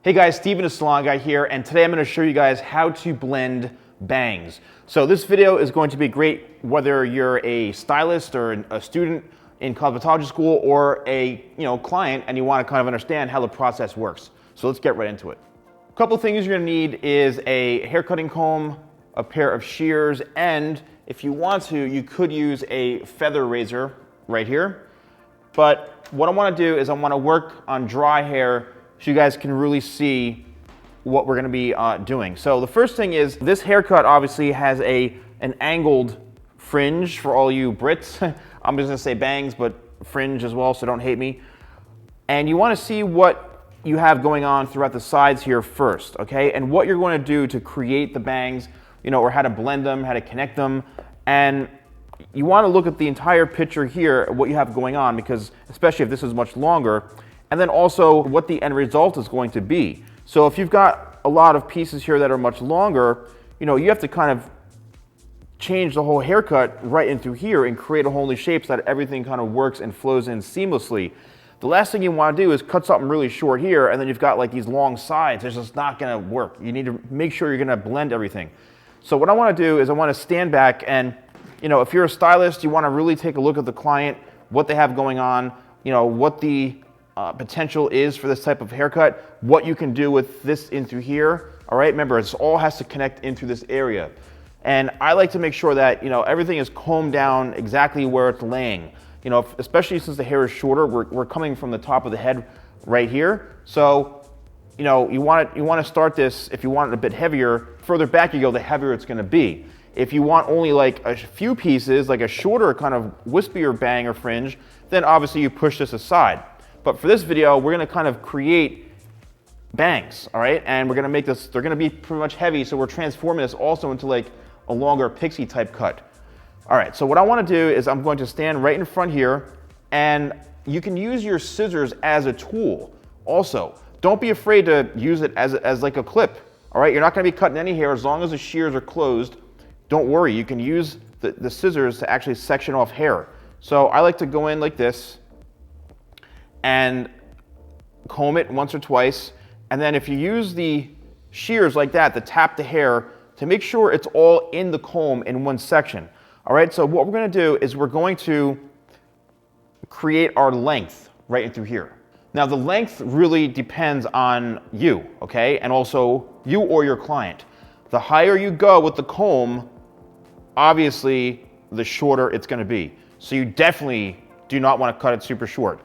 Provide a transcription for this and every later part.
Hey guys, Steven the Salon Guy here, and today I'm going to show you guys how to blend bangs. So this video is going to be great whether you're a stylist or a student in cosmetology school or a client and you want to kind of understand how the process works. So let's get right into it. A couple things you're going to need is a hair cutting comb, a pair of shears, and if you want to, you could use a feather razor right here. But what I want to do is I want to work on dry hair so you guys can really see what we're going to be doing. So the first thing is this haircut obviously has an angled fringe for all you Brits. I'm just going to say bangs, but fringe as well, so don't hate me. And you want to see what you have going on throughout the sides here first, okay? And what you're going to do to create the bangs, or how to blend them, how to connect them. And you want to look at the entire picture here, what you have going on, because especially if this is much longer, and then also what the end result is going to be. So if you've got a lot of pieces here that are much longer, you have to kind of change the whole haircut right in through here and create a whole new shape so that everything kind of works and flows in seamlessly. The last thing you want to do is cut something really short here and then you've got like these long sides. It's just not going to work. You need to make sure you're going to blend everything. So what I want to do is I want to stand back and, if you're a stylist, you want to really take a look at the client, what they have going on, what the potential is for this type of haircut, what you can do with this in through here. All right, remember, it all has to connect into this area. And I like to make sure that, everything is combed down exactly where it's laying. Especially since the hair is shorter, we're coming from the top of the head right here. So, you want to start this, if you want it a bit heavier, further back you go, the heavier it's going to be. If you want only like a few pieces, like a shorter kind of wispier bang or fringe, then obviously you push this aside. But for this video, we're going to kind of create bangs, all right? And we're going to make this, they're going to be pretty much heavy, so we're transforming this also into like a longer pixie type cut. All right, so what I want to do is I'm going to stand right in front here, and you can use your scissors as a tool also. Don't be afraid to use it as like a clip, all right? You're not going to be cutting any hair as long as the shears are closed. Don't worry, you can use the scissors to actually section off hair. So I like to go in like this and comb it once or twice. And then if you use the shears like that to tap the hair to make sure it's all in the comb in one section. All right, so what we're going to do is we're going to create our length right in through here. Now the length really depends on you, okay? And also you or your client. The higher you go with the comb, obviously the shorter it's going to be. So you definitely do not want to cut it super short.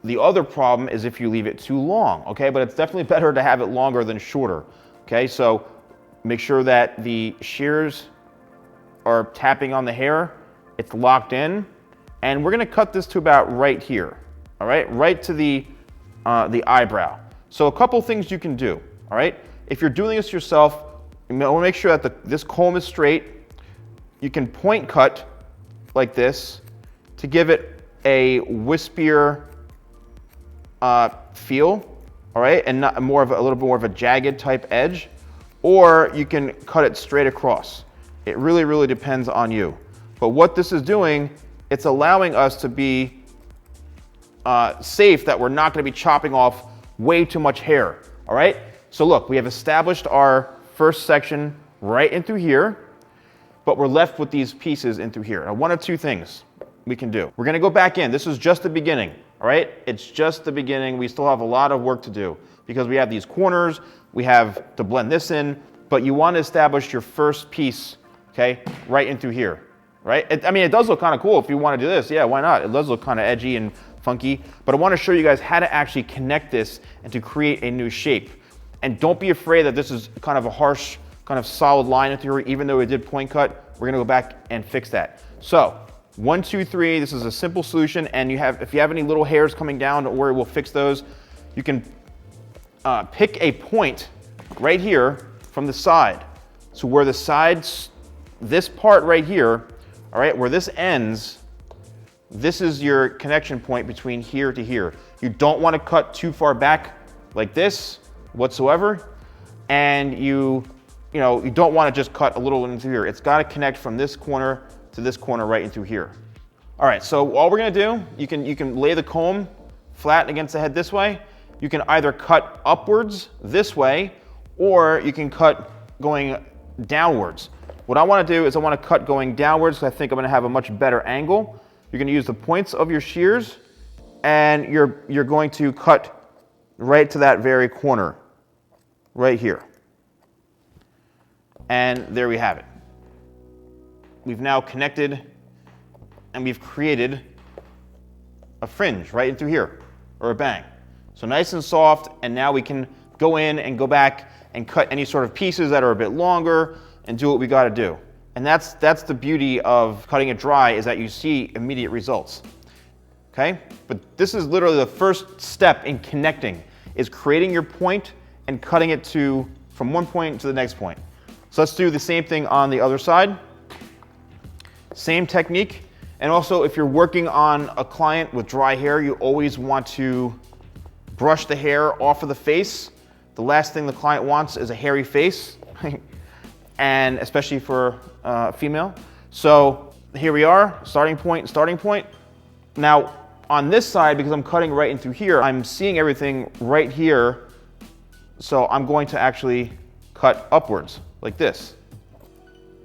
The other problem is if you leave it too long, okay? But it's definitely better to have it longer than shorter, okay? So make sure that the shears are tapping on the hair, it's locked in, and we're gonna cut this to about right here, all right? Right to the eyebrow. So a couple things you can do, all right? If you're doing this yourself, you wanna make sure that this comb is straight. You can point cut like this to give it a wispier feel, all right, and not a little bit more of a jagged type edge, or you can cut it straight across. It really, really depends on you. But what this is doing, it's allowing us to be safe that we're not going to be chopping off way too much hair, all right? So look, we have established our first section right in through here, but we're left with these pieces in through here. Now, one of two things we can do. We're going to go back in. This is just the beginning. All right, it's just the beginning. We still have a lot of work to do because we have these corners, we have to blend this in, but you want to establish your first piece, okay, right in through here, right? It does look kind of cool if you want to do this. Yeah, why not? It does look kind of edgy and funky, but I want to show you guys how to actually connect this and to create a new shape. And don't be afraid that this is kind of a harsh, kind of solid line in through here, even though we did point cut. We're going to go back and fix that. So 1, 2, 3, this is a simple solution, and if you have any little hairs coming down, don't worry, we'll fix those. You can pick a point right here from the side. So where the sides, this part right here, all right, where this ends, this is your connection point between here to here. You don't want to cut too far back like this whatsoever, and you don't want to just cut a little into here. It's got to connect from this corner to this corner right into here. All right, so all we're gonna do, you can lay the comb flat against the head this way. you can either cut upwards this way, or you can cut going downwards. What I want to do is I want to cut going downwards because I think I'm going to have a much better angle. You're going to use the points of your shears, and you're going to cut right to that very corner, right here. And there we have it. We've now connected and we've created a fringe right in through here, or a bang. So nice and soft, and now we can go in and go back and cut any sort of pieces that are a bit longer and do what we got to do. And that's the beauty of cutting it dry, is that you see immediate results. Okay? But this is literally the first step in connecting, is creating your point and cutting it from one point to the next point. So let's do the same thing on the other side. Same technique. And also, if you're working on a client with dry hair, you always want to brush the hair off of the face. The last thing the client wants is a hairy face, and especially for a female. So here we are, starting point. Now, on this side, because I'm cutting right in through here, I'm seeing everything right here. So I'm going to actually cut upwards like this.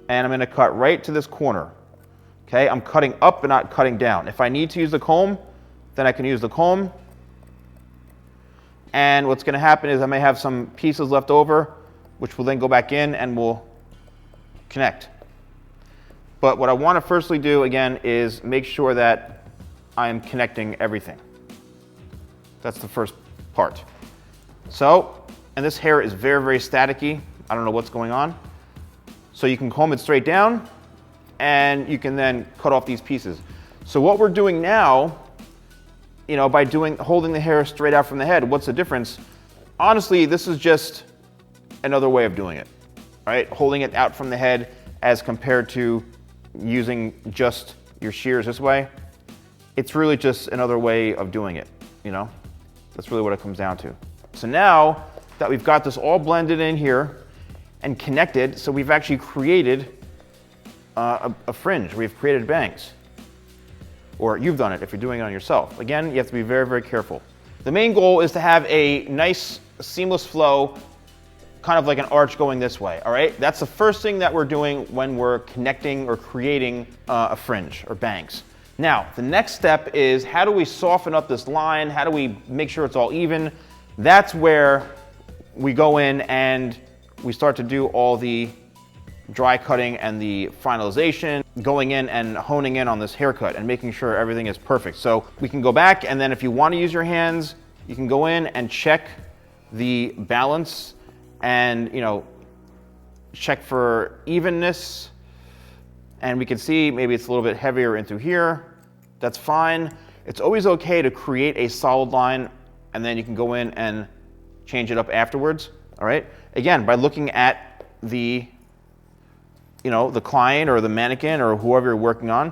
And I'm going to cut right to this corner. Okay, I'm cutting up and not cutting down. If I need to use the comb, then I can use the comb. And what's going to happen is I may have some pieces left over, which will then go back in and will connect. But what I want to firstly do, again, is make sure that I am connecting everything. That's the first part. So, and this hair is very, very staticky. I don't know what's going on. So you can comb it straight down, and you can then cut off these pieces. So what we're doing now, by holding the hair straight out from the head, what's the difference? Honestly, this is just another way of doing it, right? Holding it out from the head as compared to using just your shears this way. It's really just another way of doing it, That's really what it comes down to. So now that we've got this all blended in here and connected, so we've actually created a fringe. We've created bangs. Or you've done it if you're doing it on yourself. Again, you have to be very, very careful. The main goal is to have a nice, seamless flow, kind of like an arch going this way, all right? That's the first thing that we're doing when we're connecting or creating a fringe or bangs. Now, the next step is, how do we soften up this line? How do we make sure it's all even? That's where we go in and we start to do all the dry cutting and the finalization, going in and honing in on this haircut and making sure everything is perfect. So we can go back, and then if you want to use your hands, you can go in and check the balance and check for evenness. And we can see maybe it's a little bit heavier into here. That's fine. It's always okay to create a solid line, and then you can go in and change it up afterwards. All right. Again, by looking at the client or the mannequin or whoever you're working on,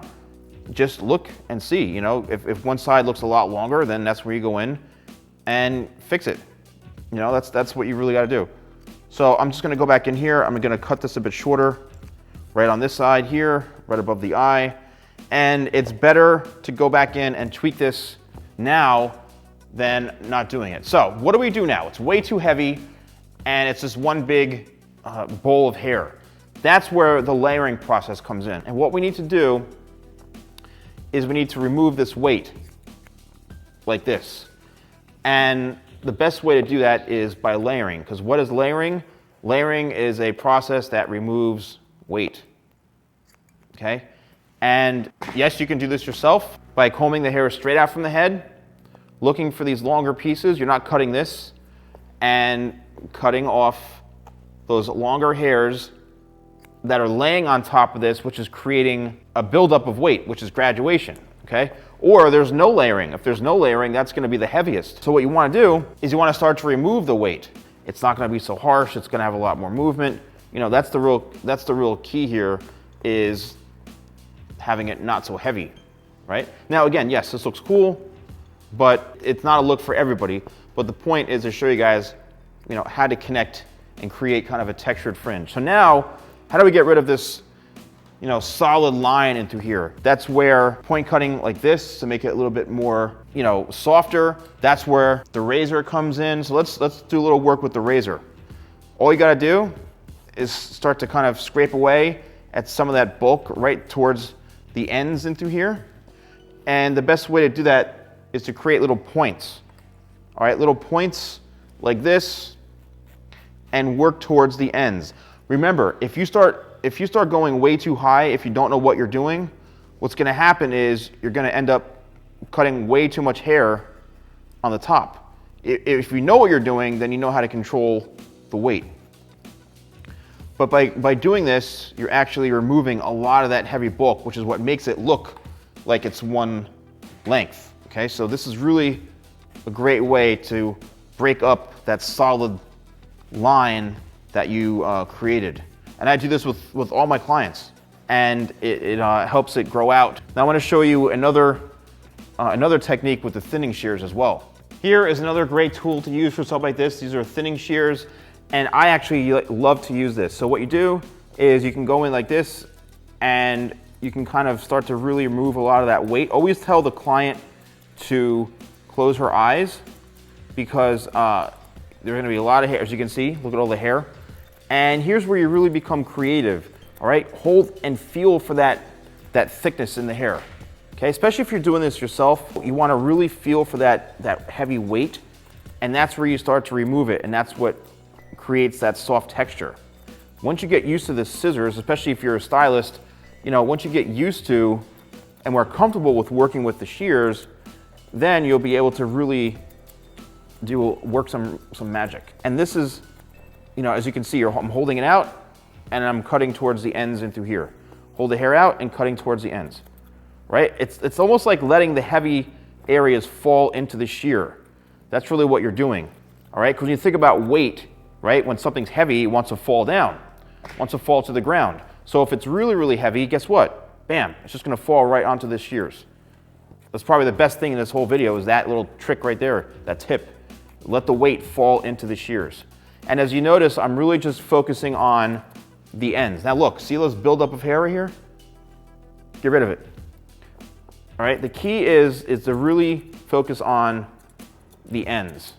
just look and see. If one side looks a lot longer, then that's where you go in and fix it. That's what you really got to do. So I'm just going to go back in here. I'm going to cut this a bit shorter, right on this side here, right above the eye. And it's better to go back in and tweak this now than not doing it. So what do we do now? It's way too heavy, and it's just one big bowl of hair. That's where the layering process comes in. And what we need to do is we need to remove this weight like this. And the best way to do that is by layering, because what is layering? Layering is a process that removes weight, okay? And yes, you can do this yourself by combing the hair straight out from the head, looking for these longer pieces. You're not cutting this, and cutting off those longer hairs that are laying on top of this, which is creating a buildup of weight, which is graduation, okay? Or there's no layering. If there's no layering, that's gonna be the heaviest. So what you wanna do is you wanna start to remove the weight. It's not gonna be so harsh, it's gonna have a lot more movement. That's the real key here, is having it not so heavy, right? Now again, yes, this looks cool, but it's not a look for everybody. But the point is to show you guys, how to connect and create kind of a textured fringe. So now, how do we get rid of this solid line into here. That's where point cutting like this to make it a little bit more, softer. That's where the razor comes in. So let's do a little work with the razor. All you gotta do is start to kind of scrape away at some of that bulk right towards the ends into here. And the best way to do that is to create little points. All right, little points like this and work towards the ends. Remember, if you start going way too high, if you don't know what you're doing, what's gonna happen is you're gonna end up cutting way too much hair on the top. If you know what you're doing, then you know how to control the weight. But by doing this, you're actually removing a lot of that heavy bulk, which is what makes it look like it's one length, okay? So this is really a great way to break up that solid line that you created. And I do this with all my clients, and it helps it grow out. Now I want to show you another technique with the thinning shears as well. Here is another great tool to use for stuff like this. These are thinning shears, and I actually love to use this. So what you do is you can go in like this, and you can kind of start to really remove a lot of that weight. Always tell the client to close her eyes, because there's going to be a lot of hair. As you can see, look at all the hair. And here's where you really become creative, all right? Hold and feel for that thickness in the hair, okay? Especially if you're doing this yourself, you wanna really feel for that heavy weight, and that's where you start to remove it, and that's what creates that soft texture. Once you get used to the scissors, especially if you're a stylist, once you get used to and more comfortable with working with the shears, then you'll be able to really work some magic. And this is, as you can see, I'm holding it out and I'm cutting towards the ends into here. Hold the hair out and cutting towards the ends, right? It's almost like letting the heavy areas fall into the shear. That's really what you're doing, all right? Because when you think about weight, right? When something's heavy, it wants to fall down, wants to fall to the ground. So if it's really, really heavy, guess what? Bam, it's just gonna fall right onto the shears. That's probably the best thing in this whole video is that little trick right there, that tip. Let the weight fall into the shears. And as you notice, I'm really just focusing on the ends. Now look, see this buildup of hair right here? Get rid of it. All right, the key is to really focus on the ends.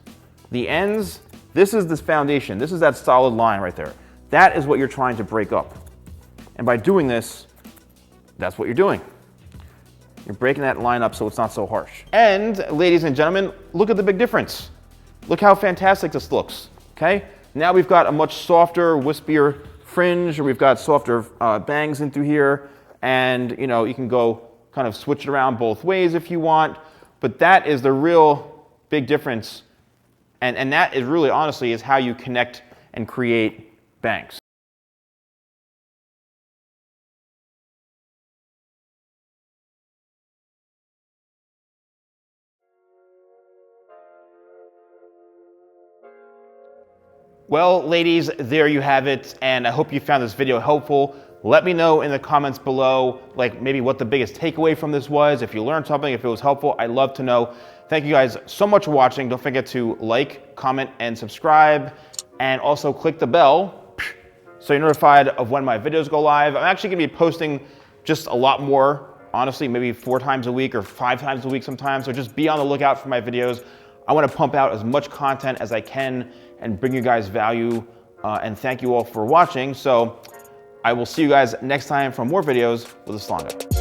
The ends, this is this foundation. This is that solid line right there. That is what you're trying to break up. And by doing this, that's what you're doing. You're breaking that line up so it's not so harsh. And ladies and gentlemen, look at the big difference. Look how fantastic this looks, okay? Now we've got a much softer, wispier fringe, or we've got softer bangs into here, and you can go kind of switch it around both ways if you want, but that is the real big difference, and that is really, honestly, is how you connect and create bangs. Well, ladies, there you have it, and I hope you found this video helpful. Let me know in the comments below, like maybe what the biggest takeaway from this was, if you learned something, if it was helpful. I'd love to know. Thank you guys so much for watching. Don't forget to like, comment, and subscribe, and also click the bell so you're notified of when my videos go live. I'm actually gonna be posting just a lot more, honestly, maybe 4 times a week or 5 times a week sometimes, so just be on the lookout for my videos. I want to pump out as much content as I can and bring you guys value, and thank you all for watching. So I will see you guys next time for more videos with the Salon Guy.